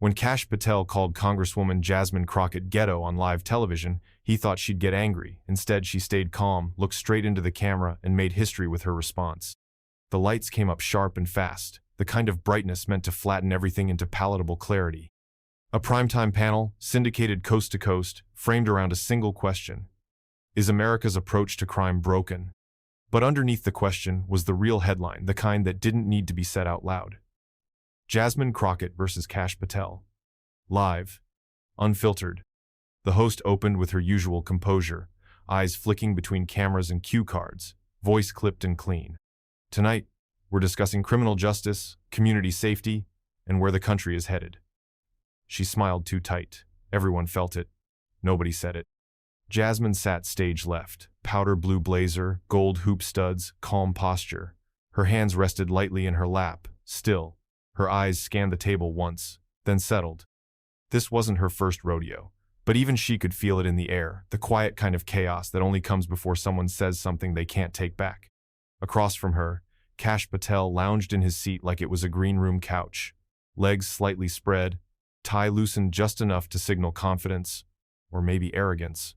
When Kash Patel called Congresswoman Jasmine Crockett ghetto on live television, he thought she'd get angry. Instead, she stayed calm, looked straight into the camera, and made history with her response. The lights came up sharp and fast, the kind of brightness meant to flatten everything into palatable clarity. A primetime panel, syndicated coast to coast, framed around a single question. Is America's approach to crime broken? But underneath the question was the real headline, the kind that didn't need to be said out loud. Jasmine Crockett versus Kash Patel. Live. Unfiltered. The host opened with her usual composure, eyes flicking between cameras and cue cards, voice clipped and clean. Tonight, we're discussing criminal justice, community safety, and where the country is headed. She smiled too tight. Everyone felt it. Nobody said it. Jasmine sat stage left, powder blue blazer, gold hoop studs, calm posture. Her hands rested lightly in her lap, still. Her eyes scanned the table once, then settled. This wasn't her first rodeo, but even she could feel it in the air, the quiet kind of chaos that only comes before someone says something they can't take back. Across from her, Kash Patel lounged in his seat like it was a green room couch, legs slightly spread, tie loosened just enough to signal confidence, or maybe arrogance.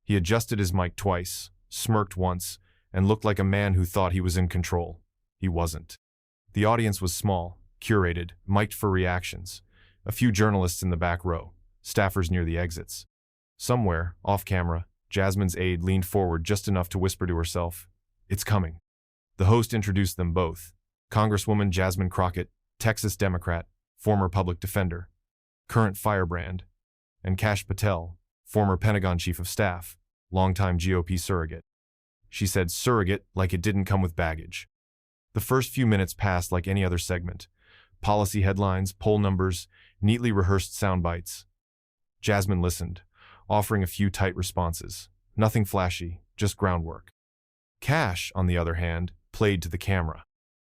He adjusted his mic twice, smirked once, and looked like a man who thought he was in control. He wasn't. The audience was small, curated, mic'd for reactions. A few journalists in the back row, staffers near the exits. Somewhere, off camera, Jasmine's aide leaned forward just enough to whisper to herself, "It's coming." The host introduced them both. Congresswoman Jasmine Crockett, Texas Democrat, former public defender, current firebrand, and Kash Patel, former Pentagon chief of staff, longtime GOP surrogate. She said surrogate like it didn't come with baggage. The first few minutes passed like any other segment. Policy headlines, poll numbers, neatly rehearsed sound bites. Jasmine listened, offering a few tight responses. Nothing flashy, just groundwork. Kash, on the other hand, played to the camera.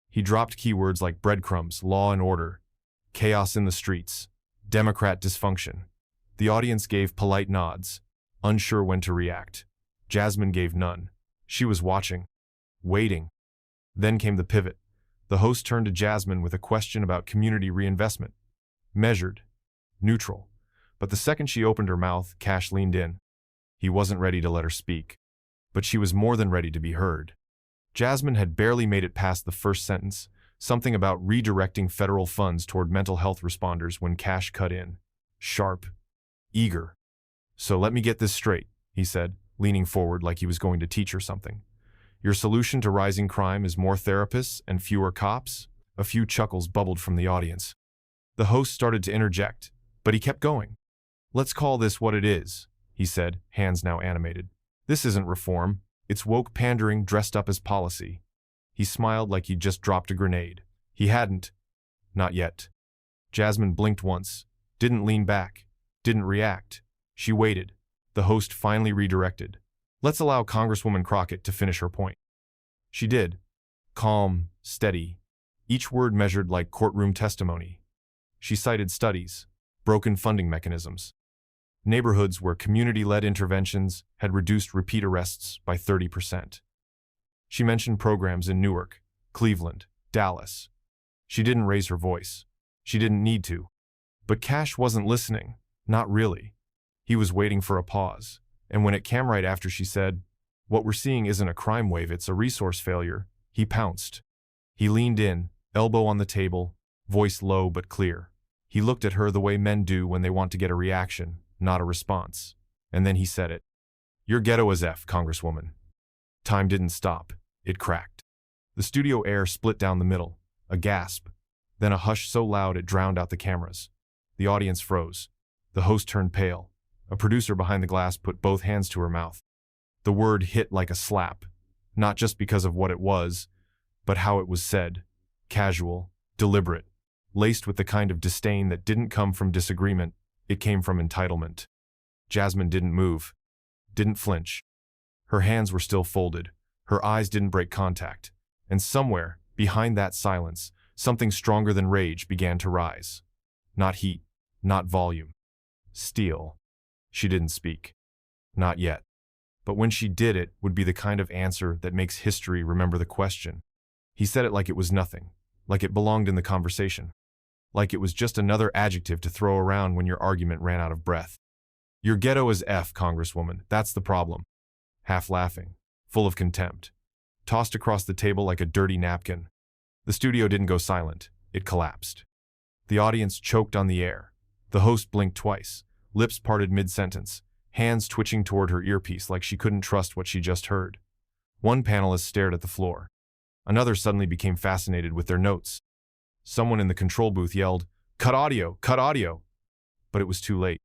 He dropped keywords like breadcrumbs, law and order, chaos in the streets, Democrat dysfunction. The audience gave polite nods, unsure when to react. Jasmine gave none. She was watching, waiting. Then came the pivot. The host turned to Jasmine with a question about community reinvestment. Measured, neutral. But the second she opened her mouth, Kash leaned in. He wasn't ready to let her speak. But she was more than ready to be heard. Jasmine had barely made it past the first sentence, something about redirecting federal funds toward mental health responders, when Kash cut in. Sharp, eager. "So let me get this straight," he said, leaning forward like he was going to teach her something. "Your solution to rising crime is more therapists and fewer cops?" A few chuckles bubbled from the audience. The host started to interject, but he kept going. "Let's call this what it is," he said, hands now animated. "This isn't reform. It's woke pandering dressed up as policy." He smiled like he'd just dropped a grenade. He hadn't. Not yet. Jasmine blinked once, didn't lean back, didn't react. She waited. The host finally redirected. "Let's allow Congresswoman Crockett to finish her point." She did. Calm, steady, each word measured like courtroom testimony. She cited studies, broken funding mechanisms, neighborhoods where community-led interventions had reduced repeat arrests by 30%. She mentioned programs in Newark, Cleveland, Dallas. She didn't raise her voice. She didn't need to. But Kash wasn't listening. Not really. He was waiting for a pause. And when it came right after she said, "What we're seeing isn't a crime wave, it's a resource failure," he pounced. He leaned in, elbow on the table, voice low but clear. He looked at her the way men do when they want to get a reaction, not a response. And then he said it. "You're ghetto as F, Congresswoman." Time didn't stop. It cracked. The studio air split down the middle, a gasp, then a hush so loud it drowned out the cameras. The audience froze. The host turned pale. A producer behind the glass put both hands to her mouth. The word hit like a slap, not just because of what it was, but how it was said. Casual, deliberate, laced with the kind of disdain that didn't come from disagreement, it came from entitlement. Jasmine didn't move, didn't flinch. Her hands were still folded, her eyes didn't break contact, and somewhere, behind that silence, something stronger than rage began to rise. Not heat, not volume. Steel. She didn't speak. Not yet. But when she did, it would be the kind of answer that makes history remember the question. He said it like it was nothing, like it belonged in the conversation. like it was just another adjective to throw around when your argument ran out of breath. "You're ghetto as F, Congresswoman, that's the problem." Half laughing, full of contempt, tossed across the table like a dirty napkin. The studio didn't go silent, it collapsed. The audience choked on the air. The host blinked twice, lips parted mid-sentence, hands twitching toward her earpiece like she couldn't trust what she just heard. One panelist stared at the floor. Another suddenly became fascinated with their notes. Someone in the control booth yelled, "Cut audio! Cut audio!" But it was too late.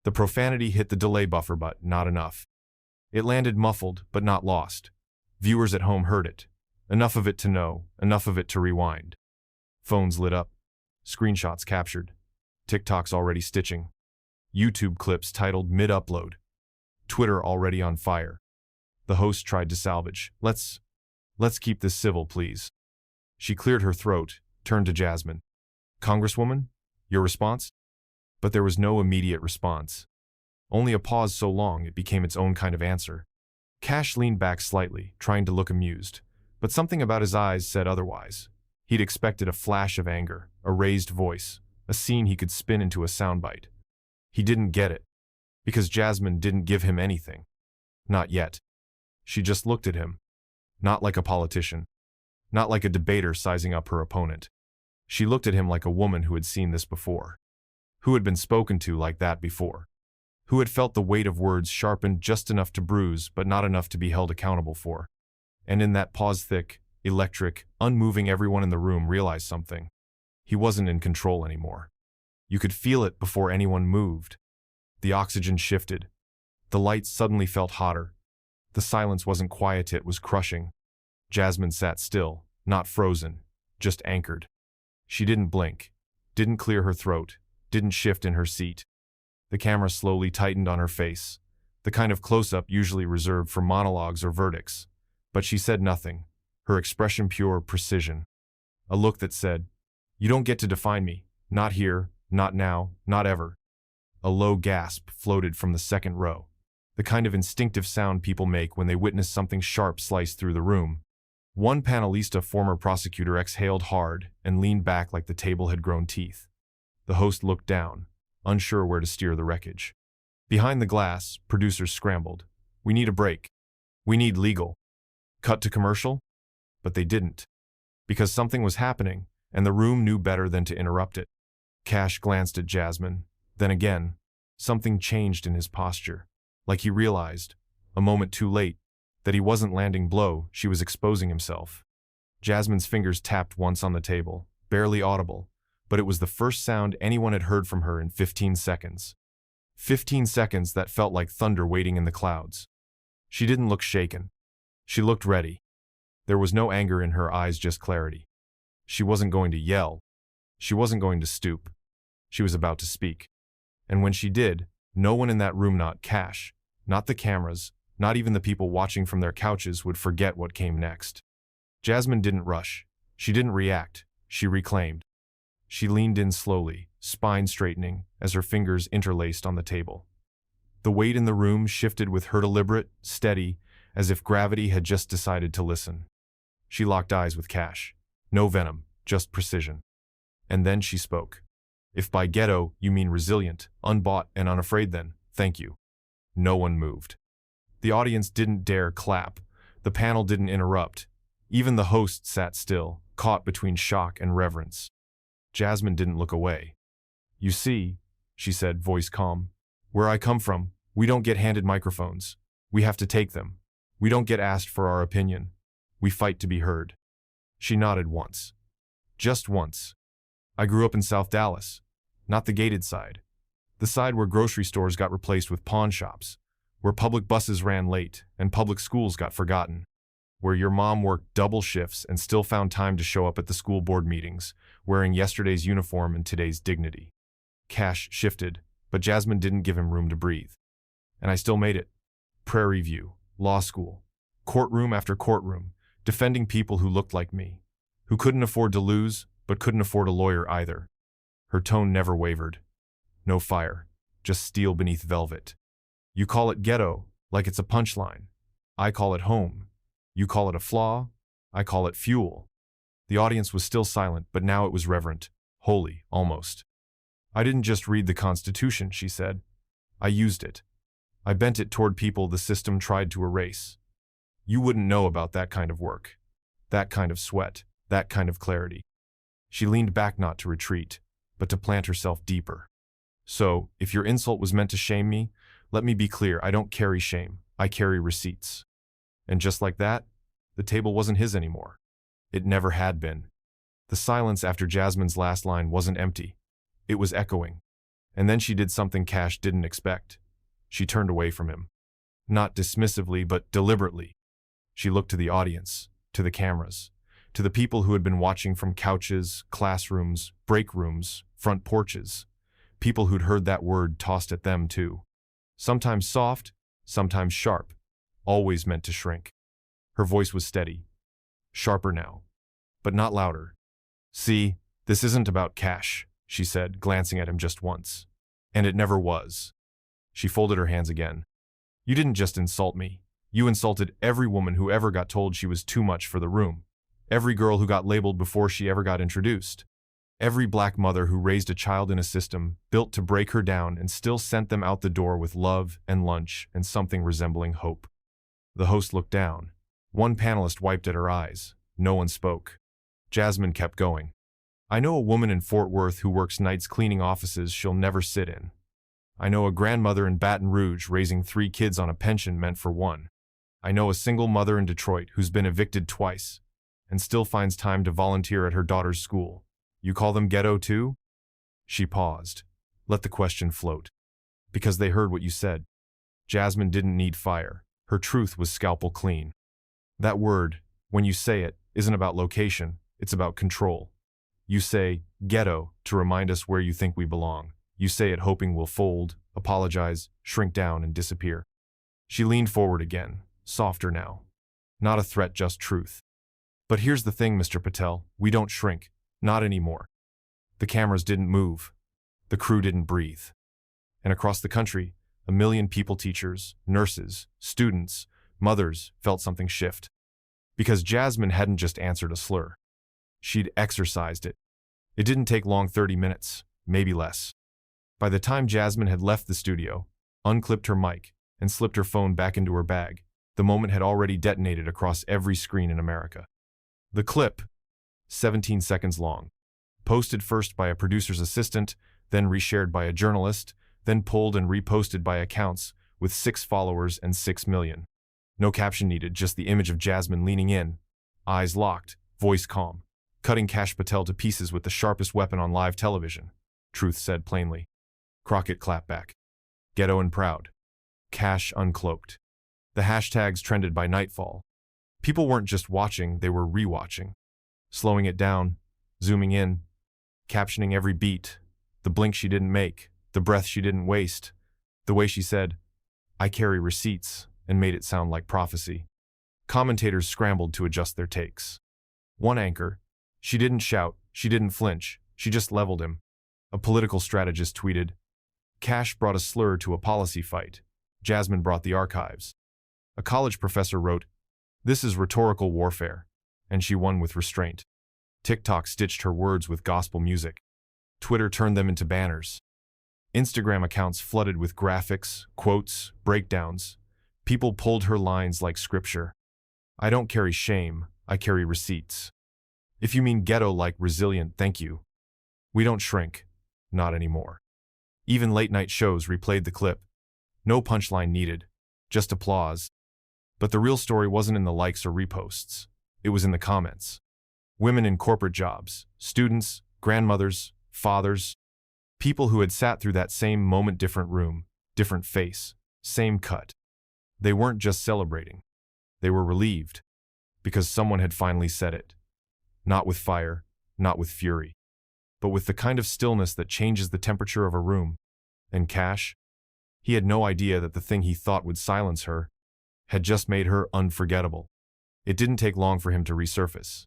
The profanity hit the delay buffer, but not enough. It landed muffled, but not lost. Viewers at home heard it. Enough of it to know, enough of it to rewind. Phones lit up. Screenshots captured. TikToks already stitching. YouTube clips titled mid-upload. Twitter already on fire. The host tried to salvage. Let's keep this civil, please." She cleared her throat, turned to Jasmine. "Congresswoman, your response?" But there was no immediate response. Only a pause so long it became its own kind of answer. Kash leaned back slightly, trying to look amused, but something about his eyes said otherwise. He'd expected a flash of anger, a raised voice, a scene he could spin into a soundbite. He didn't get it, because Jasmine didn't give him anything. Not yet. She just looked at him. Not like a politician. Not like a debater sizing up her opponent. She looked at him like a woman who had seen this before. Who had been spoken to like that before. Who had felt the weight of words sharpened just enough to bruise but not enough to be held accountable for. And in that pause, thick, electric, unmoving, everyone in the room realized something. He wasn't in control anymore. You could feel it before anyone moved. The oxygen shifted. The lights suddenly felt hotter. The silence wasn't quiet, it was crushing. Jasmine sat still, not frozen, just anchored. She didn't blink, didn't clear her throat, didn't shift in her seat. The camera slowly tightened on her face, the kind of close-up usually reserved for monologues or verdicts. But she said nothing, her expression pure precision. A look that said, "You don't get to define me, not here, not now, not ever." A low gasp floated from the second row, the kind of instinctive sound people make when they witness something sharp slice through the room. One panelista, former prosecutor, exhaled hard and leaned back like the table had grown teeth. The host looked down, unsure where to steer the wreckage. Behind the glass, producers scrambled. "We need a break. We need legal. Cut to commercial?" But they didn't. Because something was happening, and the room knew better than to interrupt it. Kash glanced at Jasmine. Then again, something changed in his posture. Like he realized, a moment too late, that he wasn't landing blow, she was exposing himself. Jasmine's fingers tapped once on the table, barely audible, but it was the first sound anyone had heard from her in 15 seconds. 15 seconds that felt like thunder waiting in the clouds. She didn't look shaken. She looked ready. There was no anger in her eyes, just clarity. She wasn't going to yell. She wasn't going to stoop. She was about to speak. And when she did, no one in that room, not Kash, not the cameras, not even the people watching from their couches, would forget what came next. Jasmine didn't rush. She didn't react. She reclaimed. She leaned in slowly, spine straightening, as her fingers interlaced on the table. The weight in the room shifted with her, deliberate, steady, as if gravity had just decided to listen. She locked eyes with Kash. No venom, just precision. And then she spoke. "If by ghetto you mean resilient, unbought, and unafraid, then thank you." No one moved. The audience didn't dare clap. The panel didn't interrupt. Even the host sat still, caught between shock and reverence. Jasmine didn't look away. "You see," she said, voice calm, "where I come from, we don't get handed microphones. We have to take them. We don't get asked for our opinion. We fight to be heard." She nodded once. Just once. "I grew up in South Dallas. Not the gated side. The side where grocery stores got replaced with pawn shops. Where public buses ran late and public schools got forgotten. Where your mom worked double shifts and still found time to show up at the school board meetings, wearing yesterday's uniform and today's dignity." Kash shifted, but Jasmine didn't give him room to breathe. "And I still made it. Prairie View, law school, courtroom after courtroom, defending people who looked like me, who couldn't afford to lose, but couldn't afford a lawyer either." Her tone never wavered. No fire, just steel beneath velvet. "You call it ghetto, like it's a punchline. I call it home. You call it a flaw. I call it fuel." The audience was still silent, but now it was reverent. holy, almost. I didn't just read the Constitution, she said. I used it. I bent it toward people the system tried to erase. You wouldn't know about that kind of work. That kind of sweat. That kind of clarity. She leaned back not to retreat, but to plant herself deeper. So, if your insult was meant to shame me, let me be clear, I don't carry shame. I carry receipts. And just like that, the table wasn't his anymore. It never had been. The silence after Jasmine's last line wasn't empty. It was echoing. And then she did something Kash didn't expect. She turned away from him. Not dismissively, but deliberately. She looked to the audience, to the cameras, to the people who had been watching from couches, classrooms, break rooms, front porches. People who'd heard that word tossed at them too. Sometimes soft, sometimes sharp, always meant to shrink. Her voice was steady. Sharper now, but not louder. See, this isn't about Kash, she said, glancing at him just once. And it never was. She folded her hands again. You didn't just insult me. You insulted every woman who ever got told she was too much for the room. Every girl who got labeled before she ever got introduced. Every black mother who raised a child in a system built to break her down and still sent them out the door with love and lunch and something resembling hope. The host looked down. One panelist wiped at her eyes. No one spoke. Jasmine kept going. I know a woman in Fort Worth who works nights cleaning offices she'll never sit in. I know a grandmother in Baton Rouge raising 3 kids on a pension meant for one. I know a single mother in Detroit who's been evicted twice and still finds time to volunteer at her daughter's school. You call them ghetto too? She paused. Let the question float. Because they heard what you said. Jasmine didn't need fire. Her truth was scalpel clean. That word, when you say it, isn't about location, it's about control. You say, ghetto, to remind us where you think we belong. You say it hoping we'll fold, apologize, shrink down, and disappear. She leaned forward again, softer now. Not a threat, just truth. But here's the thing, Mr. Patel, we don't shrink. Not anymore. The cameras didn't move. The crew didn't breathe. And across the country, 1 million people, teachers, nurses, students, mothers, felt something shift. Because Jasmine hadn't just answered a slur. She'd exercised it. It didn't take long, 30 minutes, maybe less. By the time Jasmine had left the studio, unclipped her mic, and slipped her phone back into her bag, the moment had already detonated across every screen in America. The clip, 17 seconds long, posted first by a producer's assistant, then reshared by a journalist, then pulled and reposted by accounts with 6 followers and 6 million. No caption needed, just the image of Jasmine leaning in, eyes locked, voice calm, cutting Kash Patel to pieces with the sharpest weapon on live television. Truth said plainly. Crockett Clapback. Ghetto and proud. Kash uncloaked. The hashtags trended by nightfall. People weren't just watching, they were rewatching. Slowing it down, zooming in, captioning every beat, the blink she didn't make, the breath she didn't waste, the way she said, I carry receipts, and made it sound like prophecy. Commentators scrambled to adjust their takes. One anchor, she didn't shout, she didn't flinch, she just leveled him. A political strategist tweeted, Kash brought a slur to a policy fight. Jasmine brought the archives. A college professor wrote, this is rhetorical warfare, and she won with restraint. TikTok stitched her words with gospel music. Twitter turned them into banners. Instagram accounts flooded with graphics, quotes, breakdowns. People pulled her lines like scripture. I don't carry shame, I carry receipts. If you mean ghetto-like resilient, thank you. We don't shrink. Not anymore. Even late-night shows replayed the clip. No punchline needed, just applause. But the real story wasn't in the likes or reposts. It was in the comments. Women in corporate jobs, students, grandmothers, fathers, people who had sat through that same moment, different room, different face, same cut. They weren't just celebrating. They were relieved, because someone had finally said it. Not with fire, not with fury, but with the kind of stillness that changes the temperature of a room. And Kash? He had no idea that the thing he thought would silence her had just made her unforgettable. It didn't take long for him to resurface.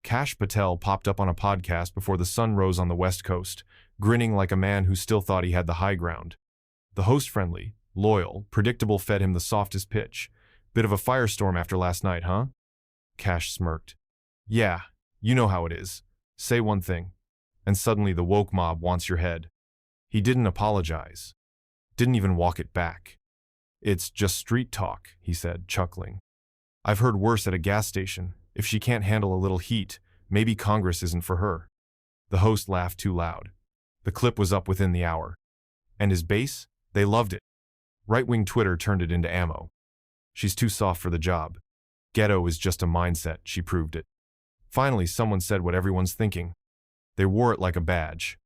Kash Patel popped up on a podcast before the sun rose on the West Coast, grinning like a man who still thought he had the high ground. The host, friendly, loyal, predictable, fed him the softest pitch. Bit of a firestorm after last night, huh? Kash smirked. Yeah, you know how it is. Say one thing. And suddenly the woke mob wants your head. He didn't apologize. Didn't even walk it back. It's just street talk, he said, chuckling. I've heard worse at a gas station. If she can't handle a little heat, maybe Congress isn't for her. The host laughed too loud. The clip was up within the hour. And his base? They loved it. Right-wing Twitter turned it into ammo. She's too soft for the job. Ghetto is just a mindset, she proved it. Finally, someone said what everyone's thinking. They wore it like a badge.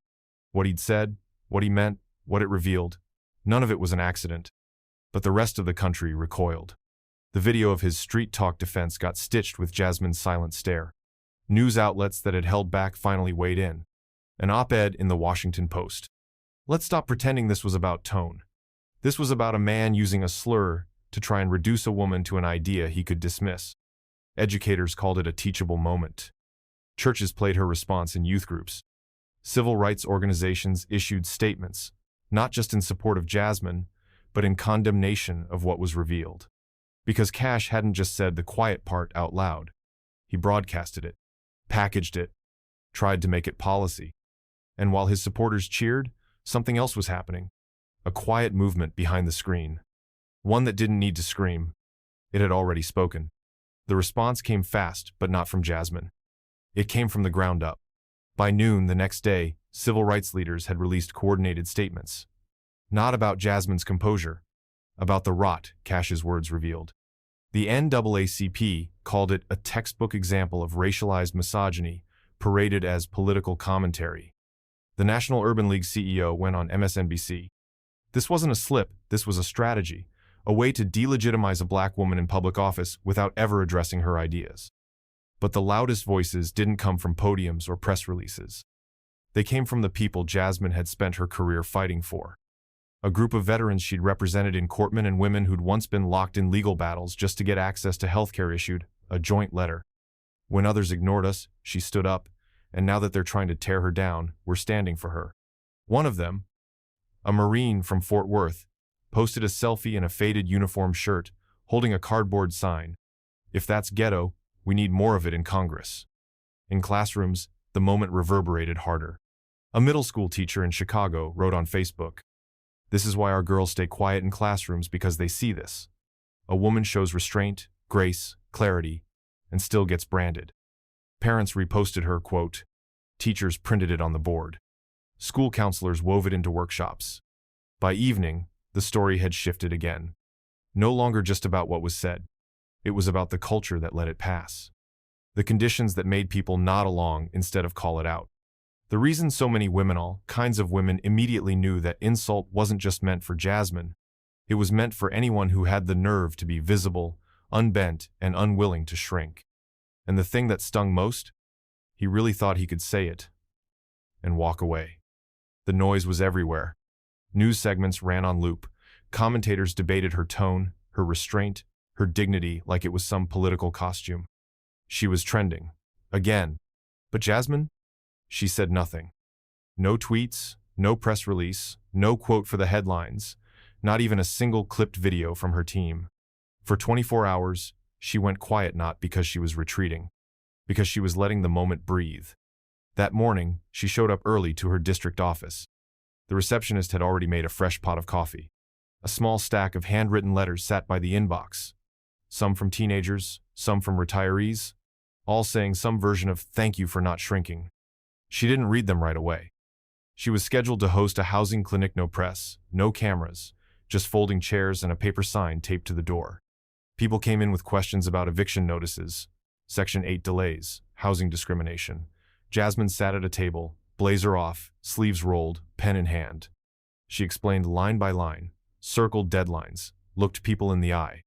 What he'd said, what he meant, what it revealed, none of it was an accident. But the rest of the country recoiled. The video of his street talk defense got stitched with Jasmine's silent stare. News outlets that had held back finally weighed in. An op-ed in the Washington Post. Let's stop pretending this was about tone. This was about a man using a slur to try and reduce a woman to an idea he could dismiss. Educators called it a teachable moment. Churches played her response in youth groups. Civil rights organizations issued statements, not just in support of Jasmine, but in condemnation of what was revealed. Because Kash hadn't just said the quiet part out loud. He broadcasted it, packaged it, tried to make it policy. And while his supporters cheered, something else was happening. A quiet movement behind the screen. One that didn't need to scream. It had already spoken. The response came fast, but not from Jasmine. It came from the ground up. By noon the next day, civil rights leaders had released coordinated statements. Not about Jasmine's composure, about the rot, Kash's words revealed. The NAACP called it a textbook example of racialized misogyny, paraded as political commentary. The National Urban League CEO went on MSNBC. This wasn't a slip, this was a strategy, a way to delegitimize a black woman in public office without ever addressing her ideas. But the loudest voices didn't come from podiums or press releases. They came from the people Jasmine had spent her career fighting for. A group of veterans she'd represented in courtmen and women who'd once been locked in legal battles just to get access to healthcare issued a joint letter. When others ignored us, she stood up, and now that they're trying to tear her down, we're standing for her. One of them, a Marine from Fort Worth, posted a selfie in a faded uniform shirt, holding a cardboard sign. If that's ghetto, we need more of it in Congress. In classrooms, the moment reverberated harder. A middle school teacher in Chicago wrote on Facebook, "This is why our girls stay quiet in classrooms, because they see this. A woman shows restraint, grace, clarity, and still gets branded." Parents reposted her quote. Teachers printed it on the board. School counselors wove it into workshops. By evening, the story had shifted again. No longer just about what was said. It was about the culture that let it pass. The conditions that made people nod along instead of call it out. The reason so many women, all kinds of women, immediately knew that insult wasn't just meant for Jasmine. It was meant for anyone who had the nerve to be visible, unbent, and unwilling to shrink. And the thing that stung most? He really thought he could say it and walk away. The noise was everywhere. News segments ran on loop. Commentators debated her tone, her restraint, her dignity like it was some political costume. She was trending. Again. But Jasmine? She said nothing. No tweets, no press release, no quote for the headlines, not even a single clipped video from her team. For 24 hours, she went quiet, not because she was retreating, because she was letting the moment breathe. That morning, she showed up early to her district office. The receptionist had already made a fresh pot of coffee. A small stack of handwritten letters sat by the inbox. Some from teenagers, some from retirees, all saying some version of "thank you for not shrinking." She didn't read them right away. She was scheduled to host a housing clinic, no press, no cameras, just folding chairs and a paper sign taped to the door. People came in with questions about eviction notices, Section 8 delays, housing discrimination. Jasmine sat at a table, blazer off, sleeves rolled, pen in hand. She explained line by line, circled deadlines, looked people in the eye.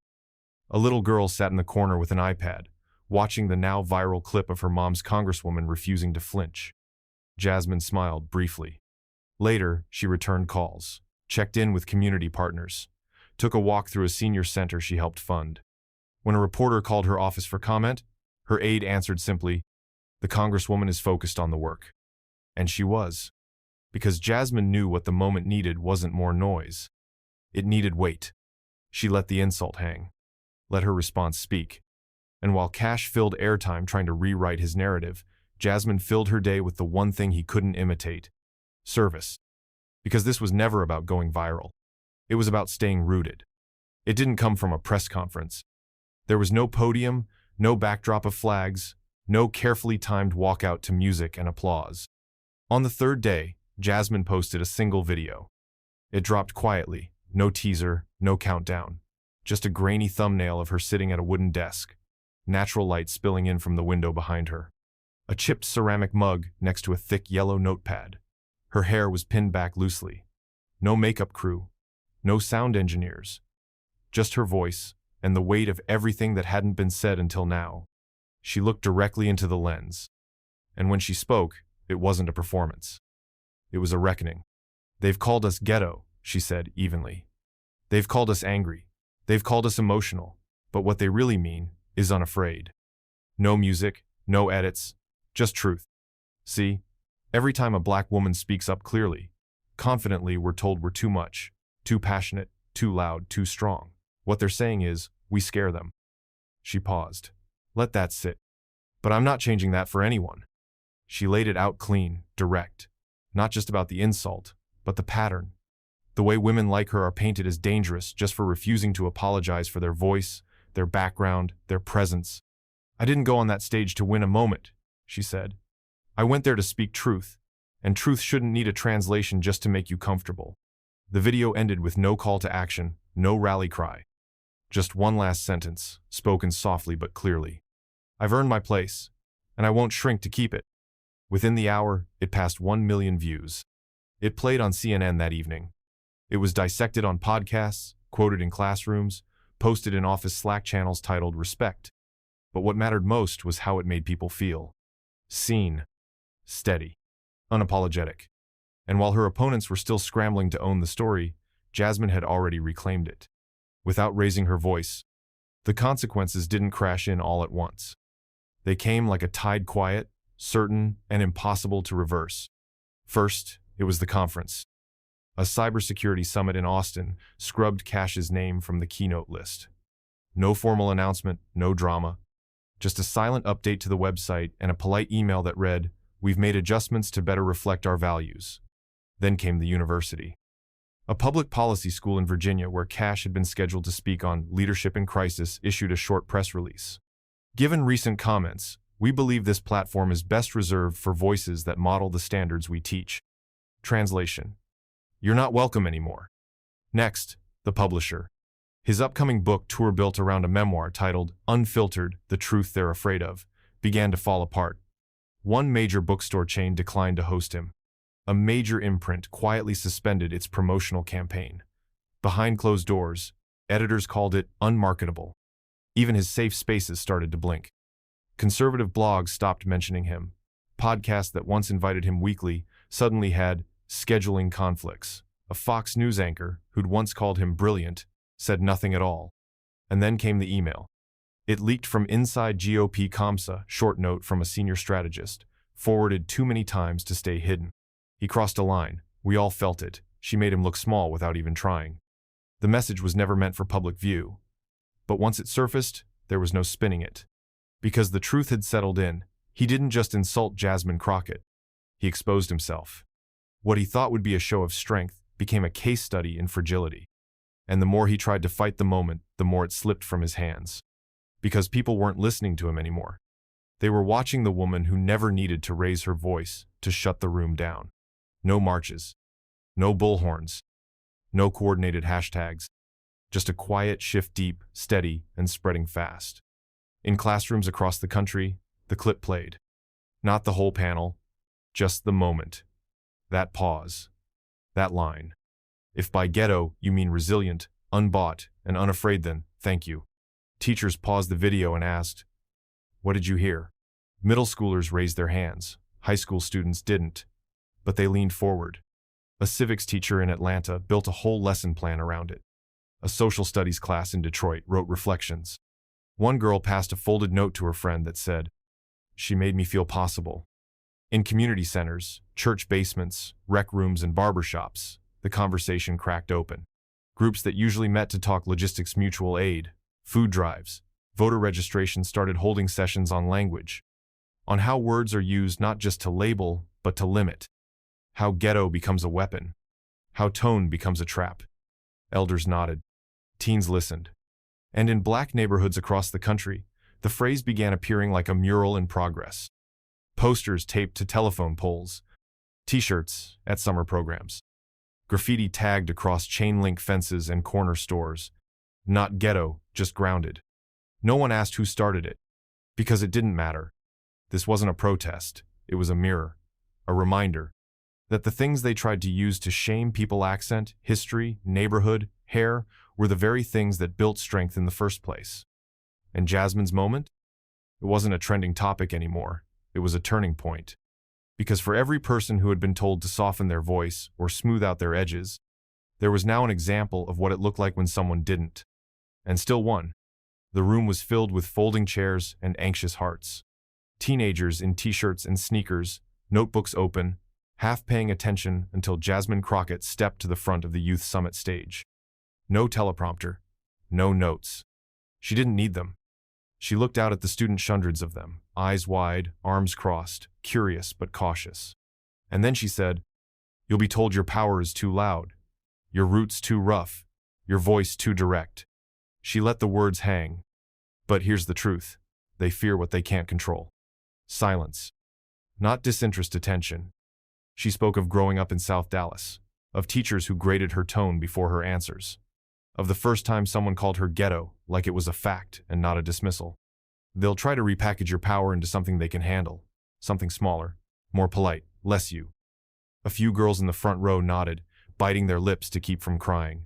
A little girl sat in the corner with an iPad, watching the now viral clip of her mom's congresswoman refusing to flinch. Jasmine smiled briefly. Later, she returned calls, checked in with community partners, took a walk through a senior center she helped fund. When a reporter called her office for comment, her aide answered simply, "The congresswoman is focused on the work." And she was. Because Jasmine knew what the moment needed wasn't more noise. It needed weight. She let the insult hang. Let her response speak. And while Kash filled airtime trying to rewrite his narrative, Jasmine filled her day with the one thing he couldn't imitate: service. Because this was never about going viral. It was about staying rooted. It didn't come from a press conference. There was no podium, no backdrop of flags, no carefully timed walkout to music and applause. On the third day, Jasmine posted a single video. It dropped quietly, no teaser, no countdown. Just a grainy thumbnail of her sitting at a wooden desk, natural light spilling in from the window behind her. A chipped ceramic mug next to a thick yellow notepad. Her hair was pinned back loosely. No makeup crew, no sound engineers. Just her voice and the weight of everything that hadn't been said until now. She looked directly into the lens. And when she spoke, it wasn't a performance. It was a reckoning. "They've called us ghetto," she said evenly. "They've called us angry. They've called us emotional. But what they really mean is unafraid. No music, no edits, just truth. See, every time a black woman speaks up clearly, confidently, we're told we're too much, too passionate, too loud, too strong. What they're saying is, we scare them." She paused. "Let that sit. But I'm not changing that for anyone." She laid it out clean, direct. Not just about the insult, but the pattern. The way women like her are painted as dangerous just for refusing to apologize for their voice, their background, their presence. "I didn't go on that stage to win a moment," she said. "I went there to speak truth, and truth shouldn't need a translation just to make you comfortable." The video ended with no call to action, no rally cry. Just one last sentence, spoken softly but clearly. "I've earned my place, and I won't shrink to keep it." Within the hour, it passed 1 million views. It played on CNN that evening. It was dissected on podcasts, quoted in classrooms, posted in office Slack channels titled Respect. But what mattered most was how it made people feel. Seen, steady, unapologetic. And while her opponents were still scrambling to own the story, Jasmine had already reclaimed it. Without raising her voice, the consequences didn't crash in all at once. They came like a tide, quiet, certain, and impossible to reverse. First, it was the conference. A cybersecurity summit in Austin scrubbed Kash's name from the keynote list. No formal announcement, no drama. Just a silent update to the website and a polite email that read, "We've made adjustments to better reflect our values." Then came the university. A public policy school in Virginia where Kash had been scheduled to speak on leadership in crisis issued a short press release. "Given recent comments, we believe this platform is best reserved for voices that model the standards we teach." Translation: "You're not welcome anymore." Next, the publisher. His upcoming book tour, built around a memoir titled Unfiltered: The Truth They're Afraid Of, began to fall apart. One major bookstore chain declined to host him. A major imprint quietly suspended its promotional campaign. Behind closed doors, editors called it unmarketable. Even his safe spaces started to blink. Conservative blogs stopped mentioning him. Podcasts that once invited him weekly suddenly had scheduling conflicts. A Fox News anchor, who'd once called him brilliant, said nothing at all. And then came the email. It leaked from inside GOP ComSA, short note from a senior strategist, forwarded too many times to stay hidden. He crossed a line. We all felt it. She made him look small without even trying. The message was never meant for public view. But once it surfaced, there was no spinning it. Because the truth had settled in, he didn't just insult Jasmine Crockett. He exposed himself. What he thought would be a show of strength became a case study in fragility. And the more he tried to fight the moment, the more it slipped from his hands. Because people weren't listening to him anymore. They were watching the woman who never needed to raise her voice to shut the room down. No marches. No bullhorns. No coordinated hashtags. Just a quiet shift, deep, steady, and spreading fast. In classrooms across the country, the clip played. Not the whole panel, just the moment. That pause. That line. If by ghetto you mean resilient, unbought, and unafraid, then thank you. Teachers paused the video and asked, "What did you hear?" Middle schoolers raised their hands. High school students didn't. But they leaned forward. A civics teacher in Atlanta built a whole lesson plan around it. A social studies class in Detroit wrote reflections. One girl passed a folded note to her friend that said, "She made me feel possible." In community centers, church basements, rec rooms, and barbershops, the conversation cracked open. Groups that usually met to talk logistics, mutual aid, food drives, voter registration started holding sessions on language. on how words are used not just to label, but to limit, how ghetto becomes a weapon, how tone becomes a trap. Elders nodded. Teens listened. And in black neighborhoods across the country, the phrase began appearing like a mural in progress. Posters taped to telephone poles, T-shirts at summer programs, graffiti tagged across chain-link fences and corner stores. Not ghetto, just grounded. No one asked who started it, because it didn't matter. This wasn't a protest, it was a mirror, a reminder that the things they tried to use to shame people, accent, history, neighborhood, hair, were the very things that built strength in the first place. And Jasmine's moment? It wasn't a trending topic anymore, it was a turning point. Because for every person who had been told to soften their voice or smooth out their edges, there was now an example of what it looked like when someone didn't. And still one. The room was filled with folding chairs and anxious hearts. Teenagers in t-shirts and sneakers, notebooks open, half paying attention until Jasmine Crockett stepped to the front of the Youth Summit stage. No teleprompter, no notes. She didn't need them. She looked out at the student hundreds of them, eyes wide, arms crossed, curious but cautious. And then she said, "You'll be told your power is too loud, your roots too rough, your voice too direct." She let the words hang. But here's the truth. They fear what they can't control. Silence. Not disinterested attention. She spoke of growing up in South Dallas, of teachers who graded her tone before her answers, of the first time someone called her ghetto like it was a fact and not a dismissal. They'll try to repackage your power into something they can handle, something smaller, more polite, less you. A few girls in the front row nodded, biting their lips to keep from crying.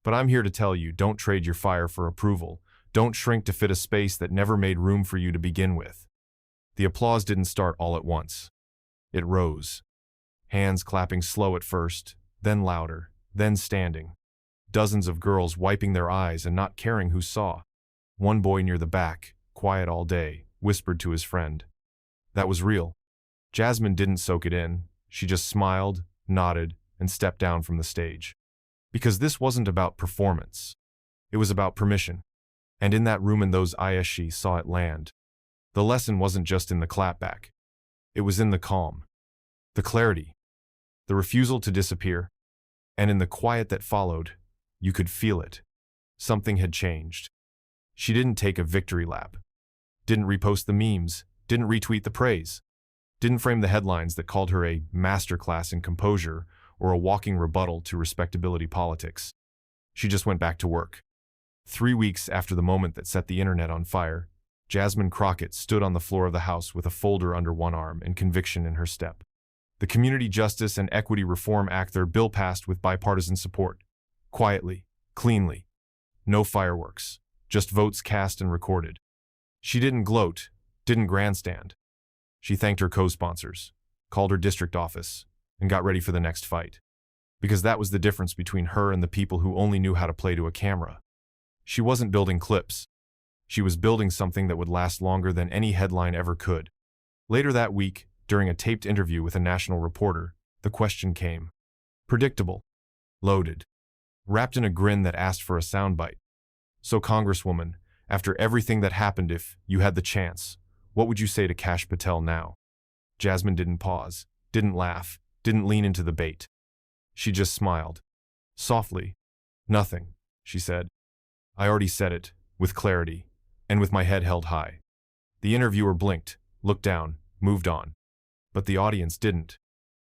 But I'm here to tell you, don't trade your fire for approval. Don't shrink to fit a space that never made room for you to begin with. The applause didn't start all at once. It rose. Hands clapping slow at first, then louder, then standing. Dozens of girls wiping their eyes and not caring who saw. One boy near the back, quiet all day, whispered to his friend. That was real. Jasmine didn't soak it in. She just smiled, nodded, and stepped down from the stage. Because this wasn't about performance. It was about permission. And in that room and those eyes she saw it land. The lesson wasn't just in the clapback. It was in the calm, the clarity, the refusal to disappear. And in the quiet that followed, you could feel it. Something had changed. She didn't take a victory lap. Didn't repost the memes. Didn't retweet the praise. Didn't frame the headlines that called her a masterclass in composure or a walking rebuttal to respectability politics. She just went back to work. 3 weeks after the moment that set the internet on fire, Jasmine Crockett stood on the floor of the House with a folder under one arm and conviction in her step. The Community Justice and Equity Reform Act, their bill passed with bipartisan support. Quietly, cleanly. No fireworks, just votes cast and recorded. She didn't gloat, didn't grandstand. She thanked her co-sponsors, called her district office, and got ready for the next fight. Because that was the difference between her and the people who only knew how to play to a camera. She wasn't building clips. She was building something that would last longer than any headline ever could. Later that week, during a taped interview with a national reporter, the question came. Predictable. Loaded. Wrapped in a grin that asked for a soundbite. So, Congresswoman, after everything that happened, if you had the chance, what would you say to Kash Patel now? Jasmine didn't pause, didn't laugh, didn't lean into the bait. She just smiled. Softly. Nothing, she said. I already said it, with clarity, and with my head held high. The interviewer blinked, looked down, moved on. But the audience didn't.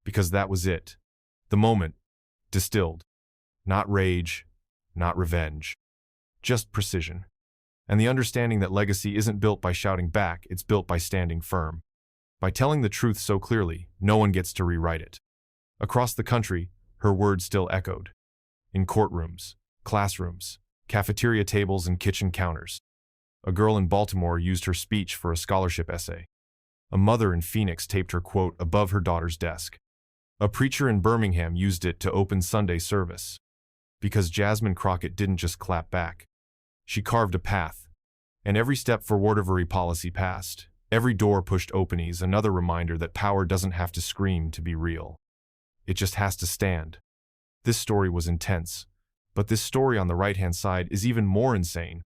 Because that was it. The moment. Distilled. Not rage, not revenge. Just precision. And the understanding that legacy isn't built by shouting back, it's built by standing firm. By telling the truth so clearly, no one gets to rewrite it. Across the country, her words still echoed. In courtrooms, classrooms, cafeteria tables and kitchen counters. A girl in Baltimore used her speech for a scholarship essay. A mother in Phoenix taped her quote above her daughter's desk. A preacher in Birmingham used it to open Sunday service. Because Jasmine Crockett didn't just clap back. She carved a path. And every step forward of her policy passed. Every door pushed open is another reminder that power doesn't have to scream to be real. It just has to stand. This story was intense. But this story on the right-hand side is even more insane.